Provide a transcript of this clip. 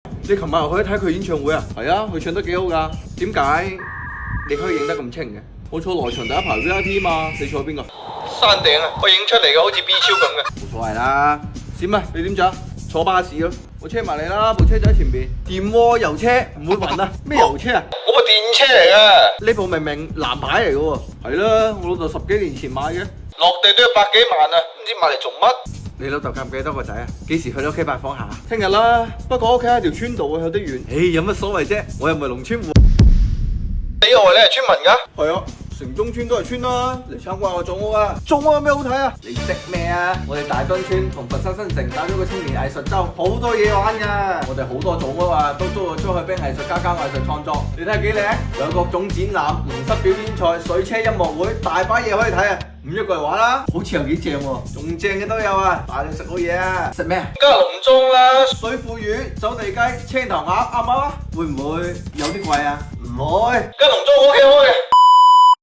你琴晚又去睇佢演唱會啊？係啊，佢唱得幾好㗎。點解你可以影得咁清嘅？我坐內場第一排 VIP 嘛，你坐邊個？山頂啊，我影出嚟嘅好似 B 超咁嘅。冇所謂啦。閃啊，你點走？坐巴士咯，我車埋你啦，部車就喺前邊。電鍋油車唔會暈啊？咩油車啊？我部電車嚟嘅。呢部明明藍牌嚟嘅喎。係啦，我老豆10幾年前買嘅，落地都要百幾萬啊，唔知買嚟做乜？你老豆記唔記得個仔啊？幾時去你屋企拜訪下？聽日啦，不過屋企喺條村度啊，有啲遠。唉，有乜所謂啫？我又唔係農村戶。你以為你係村民㗎？係啊。城中村都係村啦，嚟參觀我祖屋啊！祖屋有咩好睇啊？你識咩啊？我哋大墩村同佛山新城搞咗個青年藝術周，好多嘢玩㗎。我哋好多祖屋啊，都租咗出去俾藝術家搞藝術創作。你睇下幾靚？有各種展覽、龍獅表演賽、水車音樂會，大把嘢可以睇啊！唔一個嚟玩啦，好似又幾正喎，仲正嘅都有啊！帶你食好嘢啊！食咩啊？加龍莊啦，水腐魚、走地雞、青頭鴨，啱唔啱啊？會唔會有啲貴啊？唔會，加龍莊 OK 嘅。